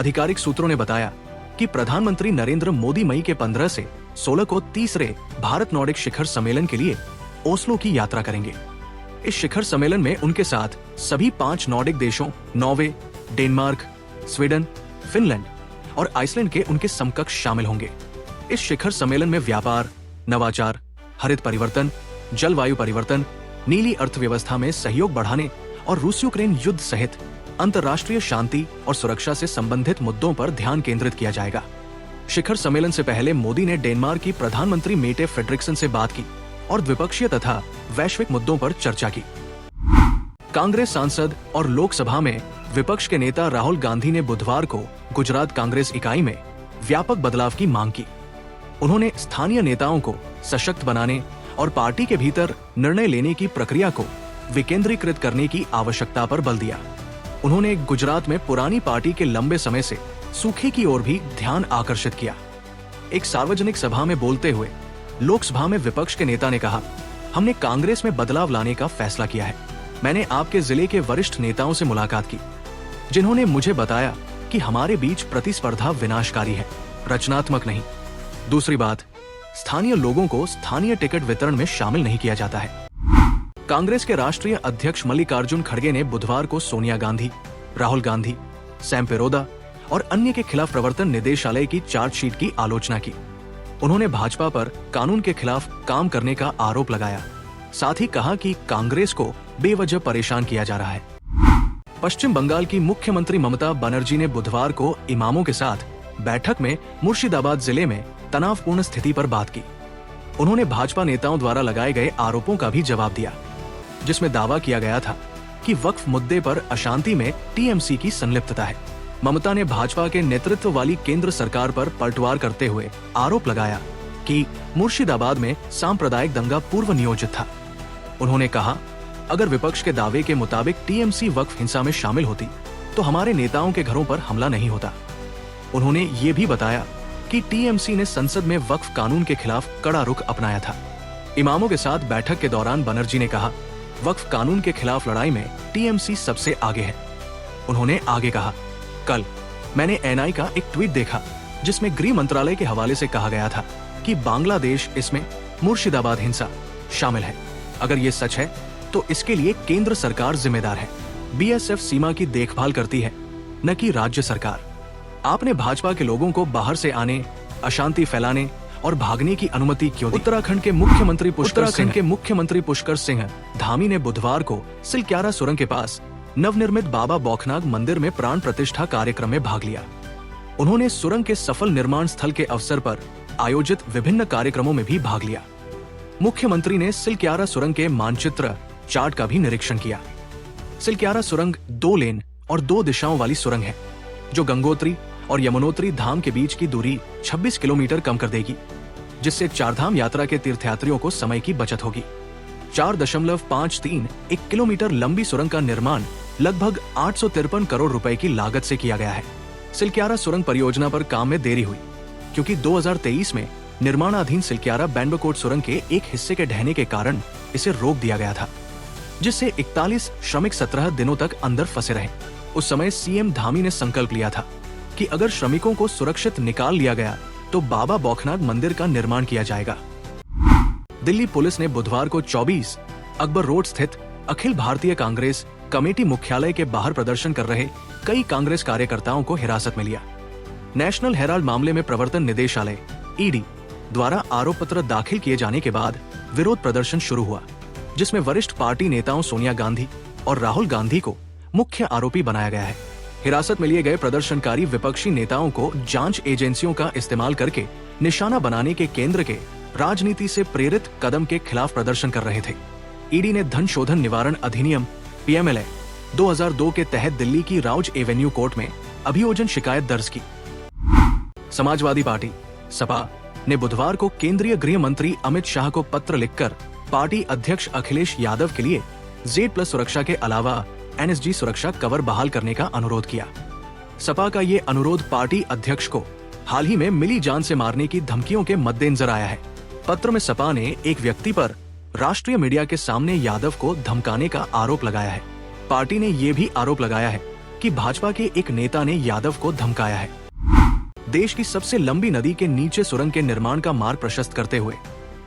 आधिकारिक सूत्रों ने बताया कि प्रधानमंत्री नरेंद्र मोदी मई के 15 से 16 को तीसरे भारत नॉर्डिक शिखर सम्मेलन के लिए ओस्लो की यात्रा करेंगे। इस शिखर सम्मेलन में उनके साथ सभी 5 नॉर्डिक देशों नॉर्वे, डेनमार्क, स्वीडन, फिनलैंड और आइसलैंड के उनके समकक्ष शामिल होंगे। इस शिखर सम्मेलन में व्यापार, नवाचार, हरित परिवर्तन, जलवायु परिवर्तन, नीली अर्थव्यवस्था में सहयोग बढ़ाने और रूस यूक्रेन युद्ध सहित अंतर्राष्ट्रीय शांति और सुरक्षा से संबंधित मुद्दों पर ध्यान केंद्रित किया जाएगा। शिखर सम्मेलन से पहले मोदी ने डेनमार्क की प्रधानमंत्री मेटे फ्रेडरिक्सन से बात की और द्विपक्षीय तथा वैश्विक मुद्दों पर चर्चा की। कांग्रेस सांसद और लोकसभा में विपक्ष के नेता राहुल गांधी ने बुधवार को गुजरात कांग्रेस इकाई में व्यापक बदलाव की मांग की। उन्होंने स्थानीय नेताओं को सशक्त बनाने और पार्टी के भीतर निर्णय लेने की प्रक्रिया को विकेंद्रीकृत करने की आवश्यकता पर बल दिया। उन्होंने गुजरात में पुरानी पार्टी के लंबे समय से सूखे की ओर भी ध्यान आकर्षित किया। एक सार्वजनिक सभा में बोलते हुए लोकसभा में विपक्ष के नेता ने कहा, हमने कांग्रेस में बदलाव लाने का फैसला किया है। मैंने आपके जिले के वरिष्ठ नेताओं से मुलाकात की, जिन्होंने मुझे बताया कि हमारे बीच प्रतिस्पर्धा विनाशकारी है, रचनात्मक नहीं। दूसरी बात, स्थानीय लोगों को स्थानीय टिकट वितरण में शामिल नहीं किया जाता है। कांग्रेस के राष्ट्रीय अध्यक्ष मल्लिकार्जुन खड़गे ने बुधवार को सोनिया गांधी, राहुल गांधी, सैम पित्रोदा और अन्य के खिलाफ प्रवर्तन निदेशालय की चार्जशीट की आलोचना की। उन्होंने भाजपा पर कानून के खिलाफ काम करने का आरोप लगाया। साथ ही कहा कि कांग्रेस को बेवजह परेशान किया जा रहा है। पश्चिम बंगाल की मुख्यमंत्री ममता बनर्जी ने बुधवार को इमामों के साथ बैठक में मुर्शिदाबाद जिले में तनावपूर्ण स्थिति पर बात की। उन्होंने भाजपा नेताओं द्वारा लगाए गए आरोपों का भी जवाब दिया, जिसमें दावा किया गया था कि वक्फ मुद्दे पर अशांति में टीएमसी की संलिप्तता है। ममता ने भाजपा के नेतृत्व वाली केंद्र सरकार पर पलटवार करते हुए आरोप लगाया कि मुर्शिदाबाद में सांप्रदायिक दंगा पूर्व नियोजित था। उन्होंने कहा, अगर विपक्ष के दावे के मुताबिक टीएमसी वक्फ हिंसा में शामिल होती तो हमारे नेताओं के घरों पर हमला नहीं होता। उन्होंने ये भी बताया कि टीएमसी ने संसद में वक्फ कानून के खिलाफ कड़ा रुख अपनाया था। इमामों के साथ बैठक के दौरान बनर्जी ने कहा, वक्फ कानून के खिलाफ लड़ाई में टीएमसी सबसे आगे है। उन्होंने आगे कहा, कल मैंने एनआई का एक ट्वीट देखा जिसमें गृह मंत्रालय के हवाले से कहा गया था कि बांग्लादेश इसमें मुर्शिदाबाद हिंसा शामिल है। अगर ये सच है तो इसके लिए केंद्र सरकार जिम्मेदार है। बीएसएफ सीमा की देखभाल करती है, न कि राज्य सरकार। आपने भाजपा के लोगों को बाहर से आने, अशांति फैलाने और भागने की अनुमति क्यों दी? उत्तराखंड के मुख्यमंत्री पुष्कर सिंह धामी ने बुधवार को सिलक्यारा सुरंग के पास नवनिर्मित बाबा बौखनाग मंदिर में प्राण प्रतिष्ठा कार्यक्रम में भाग लिया। उन्होंने सुरंग के सफल निर्माण स्थल के अवसर पर आयोजित विभिन्न कार्यक्रमों में भी भाग लिया। मुख्यमंत्री ने सिलक्यारा सुरंग के मानचित्र चार्ट का भी निरीक्षण किया। सिलक्यारा सुरंग 2 लेन और 2 दिशाओं वाली सुरंग है, जो गंगोत्री और यमुनोत्री धाम के बीच की दूरी 26 किलोमीटर कम कर देगी, जिससे चारधाम यात्रा के तीर्थयात्रियों को समय की बचत होगी। 4.531 किलोमीटर लंबी सुरंग का निर्माण लगभग 853 करोड़ रुपए की लागत से किया गया है। सिलक्यारा सुरंग परियोजना पर काम में देरी हुई क्योंकि 2023 में निर्माणाधीन सिलक्यारा बैंडकोट सुरंग के एक हिस्से के ढहने के कारण इसे रोक दिया गया था, जिससे 41 श्रमिक 17 दिनों तक अंदर फंसे रहे। उस समय सीएम धामी ने संकल्प लिया था कि अगर श्रमिकों को सुरक्षित निकाल लिया गया तो बाबा बौखनाग मंदिर का निर्माण किया जाएगा। दिल्ली पुलिस ने बुधवार को 24 अकबर रोड स्थित अखिल भारतीय कांग्रेस कमेटी मुख्यालय के बाहर प्रदर्शन कर रहे कई कांग्रेस कार्यकर्ताओं को हिरासत में लिया। नेशनल हेराल्ड मामले में प्रवर्तन निदेशालय ईडी द्वारा आरोप पत्र दाखिल किए जाने के बाद विरोध प्रदर्शन शुरू हुआ, जिसमें वरिष्ठ पार्टी नेताओं सोनिया गांधी और राहुल गांधी को मुख्य आरोपी बनाया गया है। हिरासत में लिए गए प्रदर्शनकारी विपक्षी नेताओं को जांच एजेंसियों का इस्तेमाल करके निशाना बनाने के केंद्र के राजनीति से प्रेरित कदम के खिलाफ प्रदर्शन कर रहे थे। ईडी ने धन शोधन निवारण अधिनियम पीएमएलए 2002 के तहत दिल्ली की राउज एवेन्यू कोर्ट में अभियोजन शिकायत दर्ज की। समाजवादी पार्टी सपा ने बुधवार को केंद्रीय गृह मंत्री अमित शाह को पत्र लिखकर पार्टी अध्यक्ष अखिलेश यादव के लिए Z+ सुरक्षा के अलावा NSG सुरक्षा कवर बहाल करने का अनुरोध किया। सपा का ये अनुरोध पार्टी अध्यक्ष को हाल ही में मिली जान से मारने की धमकियों के मद्देनजर आया है। पत्र में सपा ने एक व्यक्ति पर राष्ट्रीय मीडिया के सामने यादव को धमकाने का आरोप लगाया है। पार्टी ने ये भी आरोप लगाया है कि भाजपा के एक नेता ने यादव को धमकाया है। देश की सबसे लंबी नदी के नीचे सुरंग के निर्माण का मार्ग प्रशस्त करते हुए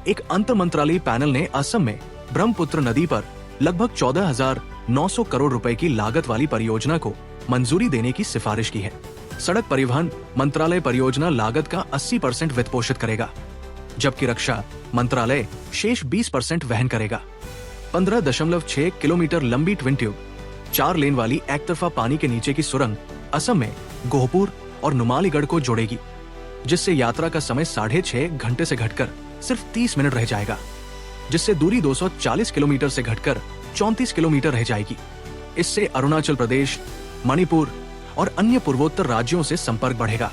एक अंतर मंत्रालयी पैनल ने असम में ब्रह्मपुत्र नदी पर लगभग 14,900 करोड़ रुपए की लागत वाली परियोजना को मंजूरी देने की सिफारिश की है। सड़क परिवहन मंत्रालय परियोजना लागत का 80% वित्त पोषित करेगा, जबकि रक्षा मंत्रालय शेष 20% वहन करेगा। 15.6 किलोमीटर लंबी ट्विन ट्यूब 4 लेन वाली एकतरफा पानी के नीचे की सुरंग असम में गोहपुर और नुमालीगढ़ को जोड़ेगी, जिससे यात्रा का समय 6.5 घंटे से घटकर सिर्फ 30 मिनट रह जाएगा, जिससे दूरी 240 किलोमीटर से घटकर 34 किलोमीटर रह जाएगी। इससे अरुणाचल प्रदेश, मणिपुर और अन्य पूर्वोत्तर राज्यों से संपर्क बढ़ेगा।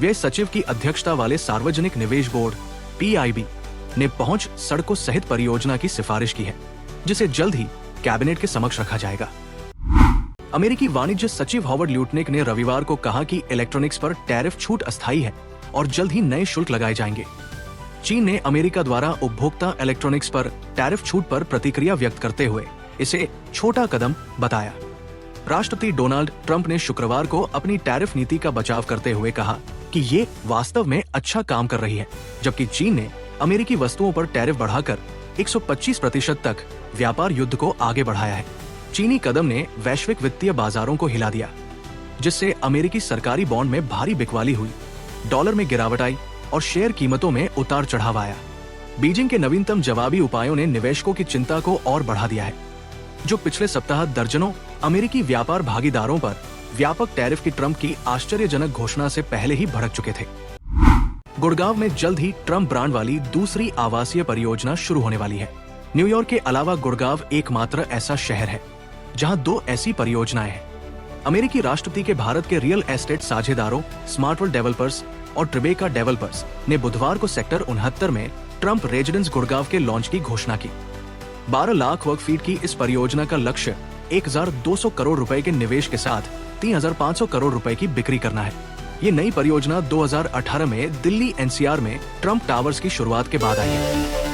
व्यय सचिव की अध्यक्षता वाले सार्वजनिक निवेश बोर्ड PIB ने पहुंच सड़कों सहित परियोजना की सिफारिश की है, जिसे जल्द ही कैबिनेट के समक्ष रखा जाएगा। अमेरिकी वाणिज्य सचिव हॉवर्ड ल्यूटनिक ने रविवार को कहा कि इलेक्ट्रॉनिक्स पर टैरिफ छूट अस्थायी है और जल्द ही नए शुल्क लगाए जाएंगे। चीन ने अमेरिका द्वारा उपभोक्ता इलेक्ट्रॉनिक्स पर टैरिफ छूट पर प्रतिक्रिया व्यक्त करते हुए इसे छोटा कदम बताया। राष्ट्रपति डोनाल्ड ट्रंप ने शुक्रवार को अपनी टैरिफ नीति का बचाव करते हुए कहा कि ये वास्तव में अच्छा काम कर रही है, जबकि चीन ने अमेरिकी वस्तुओं पर टैरिफ बढ़ाकर 125% तक व्यापार युद्ध को आगे बढ़ाया है। चीनी कदम ने वैश्विक वित्तीय बाजारों को हिला दिया, जिससे अमेरिकी सरकारी बॉन्ड में भारी बिकवाली हुई, डॉलर में गिरावट आई और शेयर कीमतों में उतार चढ़ाव आया। बीजिंग के नवीनतम जवाबी उपायों ने निवेशकों की चिंता को और बढ़ा दिया है, जो पिछले सप्ताह दर्जनों अमेरिकी व्यापार भागीदारों पर व्यापक टैरिफ की ट्रंप की आश्चर्यजनक घोषणा से पहले ही भड़क चुके थे। गुड़गांव में जल्द ही ट्रंप ब्रांड वाली दूसरी आवासीय परियोजना शुरू होने वाली है। न्यूयॉर्क के अलावा गुड़गांव एकमात्र ऐसा शहर है जहां 2 ऐसी परियोजनाएं हैं। अमेरिकी राष्ट्रपति के भारत के रियल एस्टेट साझेदारों स्मार्टवर्ल्ड डेवलपर्स और ट्रिबेका डेवलपर्स ने बुधवार को सेक्टर 69 में ट्रंप रेजिडेंस गुड़गांव के लॉन्च की घोषणा की। 12 लाख वर्ग फीट की इस परियोजना का लक्ष्य 1,200 करोड़ रुपए के निवेश के साथ 3,500 करोड़ रुपए की बिक्री करना है। ये नई परियोजना 2018 में दिल्ली NCR में ट्रंप टावर्स की शुरुआत के बाद आई है।